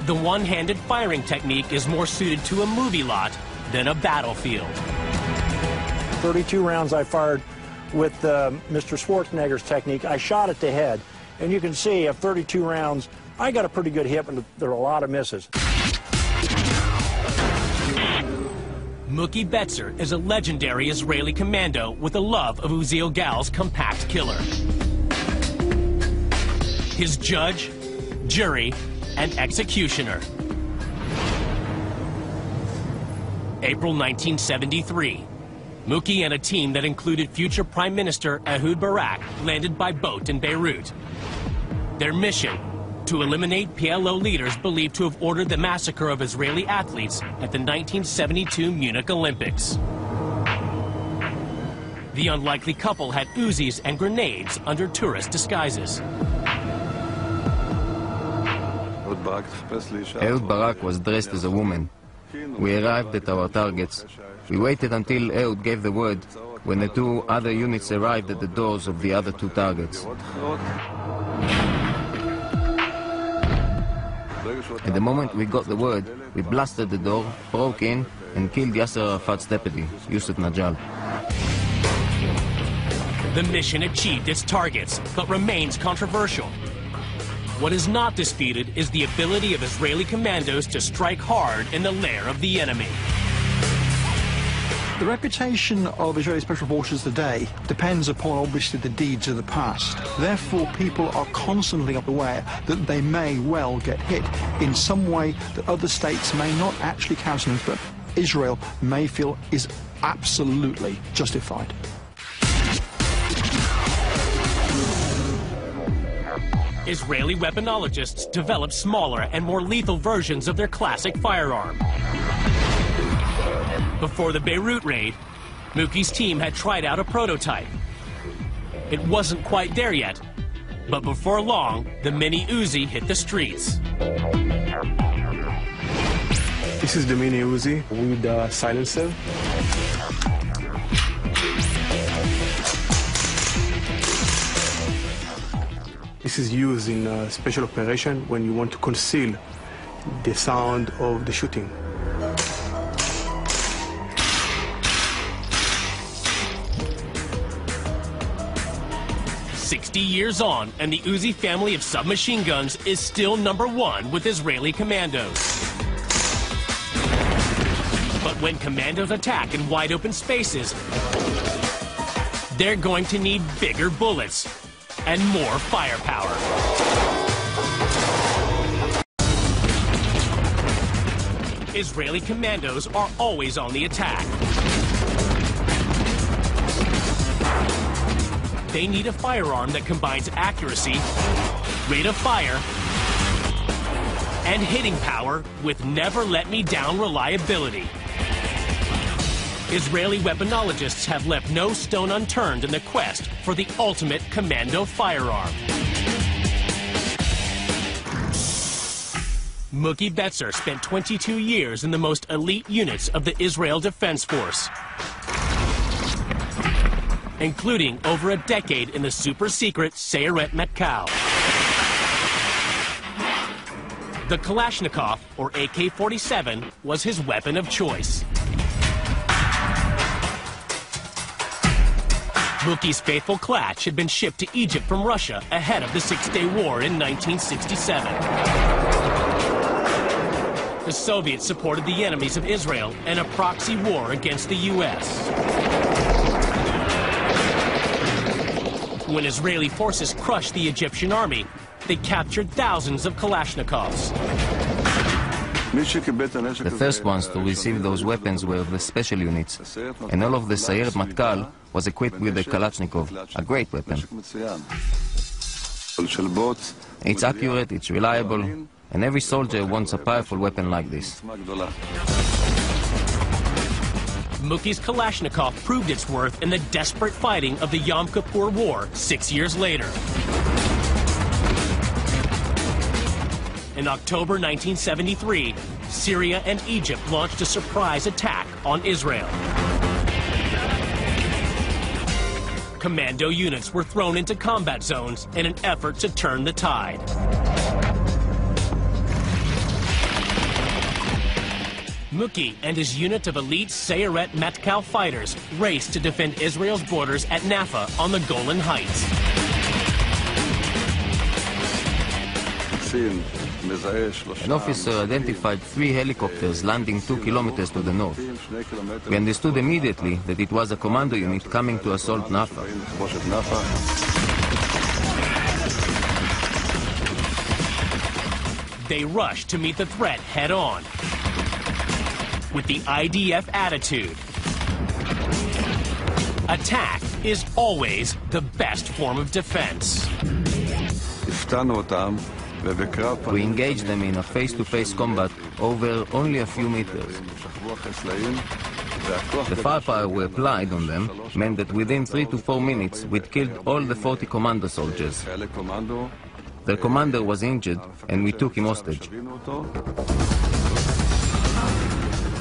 the one-handed firing technique is more suited to a movie lot than a battlefield. 32 rounds I fired with Mr. Schwarzenegger's technique. I shot at the head, and you can see of 32 rounds, I got a pretty good hit, but there are a lot of misses. Mookie Betzer is a legendary Israeli commando with a love of Uziel Gal's compact killer. His judge, jury, and executioner. April 1973. Mookie and a team that included future Prime Minister Ehud Barak landed by boat in Beirut. Their mission, to eliminate PLO leaders believed to have ordered the massacre of Israeli athletes at the 1972 Munich Olympics. The unlikely couple had Uzis and grenades under tourist disguises. Ehud Barak was dressed as a woman. We arrived at our targets. We waited until Ehud gave the word, when the two other units arrived at the doors of the other two targets. At the moment we got the word, we blasted the door, broke in, and killed Yasser Arafat's deputy, Yusuf Najal. The mission achieved its targets, but remains controversial. What is not disputed is the ability of Israeli commandos to strike hard in the lair of the enemy. The reputation of Israeli Special Forces today depends upon, obviously, the deeds of the past. Therefore, people are constantly aware that they may well get hit in some way that other states may not actually countenance, but Israel may feel is absolutely justified. Israeli weaponologists developed smaller and more lethal versions of their classic firearm. Before the Beirut raid, Mookie's team had tried out a prototype. It wasn't quite there yet, but before long, the Mini Uzi hit the streets. This is the Mini Uzi with the silencer. This is used in a special operation when you want to conceal the sound of the shooting. Years on, and the Uzi family of submachine guns is still #1 with Israeli commandos. But when commandos attack in wide open spaces, they're going to need bigger bullets and more firepower. Israeli commandos are always on the attack. They need a firearm that combines accuracy, rate of fire, and hitting power with never-let-me-down reliability. Israeli weaponologists have left no stone unturned in the quest for the ultimate commando firearm. Mookie Betzer spent 22 years in the most elite units of the Israel Defense Force, including over a decade in the super-secret Sayeret Matkal. The Kalashnikov, or AK-47, was his weapon of choice. Mookie's faithful Klatch had been shipped to Egypt from Russia ahead of the Six-Day War in 1967. The Soviets supported the enemies of Israel in a proxy war against the U.S. When Israeli forces crushed the Egyptian army, they captured thousands of Kalashnikovs. The first ones to receive those weapons were the special units, and all of the Sayeret Matkal was equipped with the Kalashnikov, a great weapon. It's accurate, it's reliable, and every soldier wants a powerful weapon like this. Mookie's Kalashnikov proved its worth in the desperate fighting of the Yom Kippur War 6 years later. In October 1973, Syria and Egypt launched a surprise attack on Israel. Commando units were thrown into combat zones in an effort to turn the tide. Muki and his unit of elite Sayeret Matkal fighters raced to defend Israel's borders at Naffa on the Golan Heights. An officer identified 3 helicopters landing 2 kilometers to the north. We understood immediately that it was a commando unit coming to assault Naffa. They rushed to meet the threat head-on. With the IDF attitude, attack is always the best form of defense. We engaged them in a face-to-face combat over only a few meters. The firepower we applied on them meant that within 3 to 4 minutes we'd killed all the 40 commando soldiers. Their commander was injured and we took him hostage.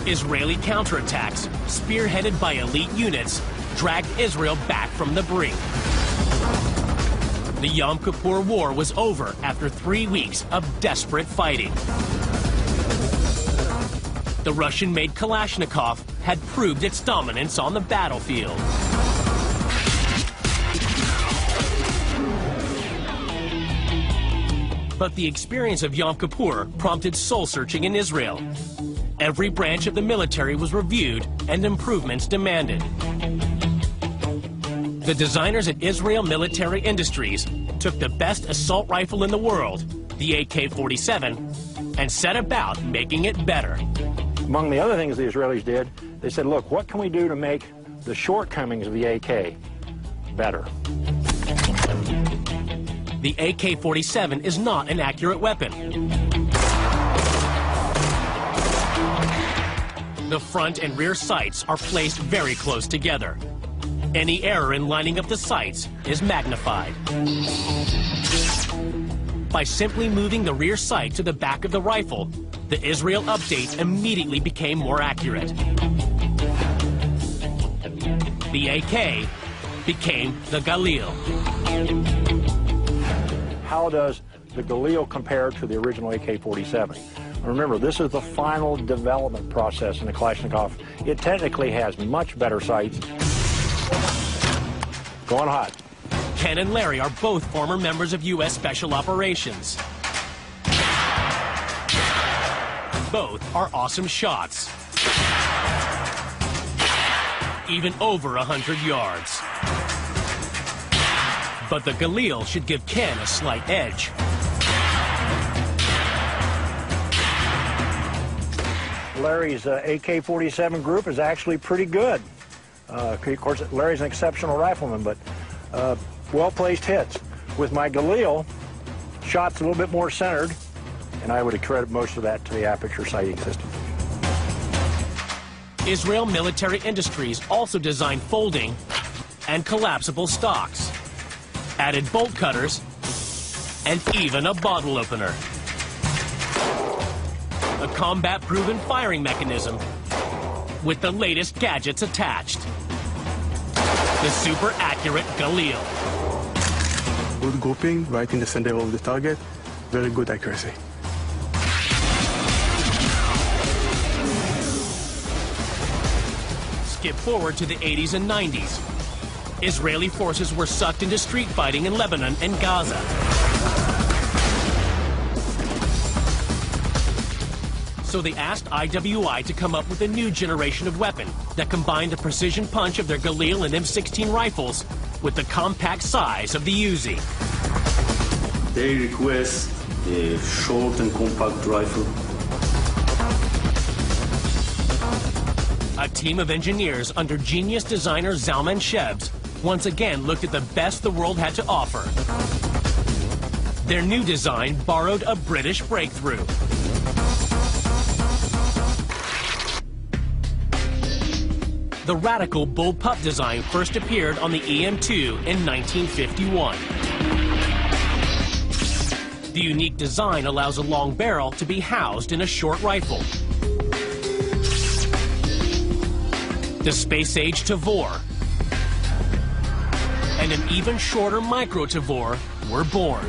Israeli counterattacks, spearheaded by elite units, dragged Israel back from the brink. The Yom Kippur War was over after 3 weeks of desperate fighting. The Russian-made Kalashnikov had proved its dominance on the battlefield. But the experience of Yom Kippur prompted soul-searching in Israel. Every branch of the military was reviewed and improvements demanded. The designers at Israel Military Industries took the best assault rifle in the world, the AK-47, and set about making it better. Among the other things the Israelis did, they said, look, what can we do to make the shortcomings of the AK better? The AK-47 is not an accurate weapon. The front and rear sights are placed very close together. Any error in lining up the sights is magnified. By simply moving the rear sight to the back of the rifle, the Israel update immediately became more accurate. The AK became the Galil. How does the Galil compare to the original AK-47? Remember, this is the final development process in the Kalashnikov. It technically has much better sights. Going hot. Ken and Larry are both former members of U.S. Special Operations. Both are awesome shots. Even over 100 yards. But the Galil should give Ken a slight edge. Larry's AK-47 group is actually pretty good. Of course, Larry's an exceptional rifleman, but well-placed hits. With my Galil, shots a little bit more centered, and I would accredit most of that to the aperture sighting system. Israel Military Industries also designed folding and collapsible stocks, added bolt cutters, and even a bottle opener. A combat-proven firing mechanism with the latest gadgets attached. The super accurate Galil. Good grouping right in the center of the target, very good accuracy. Skip forward to the 80s and 90s. Israeli forces were sucked into street fighting in Lebanon and Gaza. So they asked IWI to come up with a new generation of weapon that combined the precision punch of their Galil and M16 rifles with the compact size of the Uzi. They request a short and compact rifle. A team of engineers under genius designer Zalman Shebs once again looked at the best the world had to offer. Their new design borrowed a British breakthrough. The radical bullpup design first appeared on the EM2 in 1951. The unique design allows a long barrel to be housed in a short rifle. The space-age Tavor and an even shorter micro Tavor were born.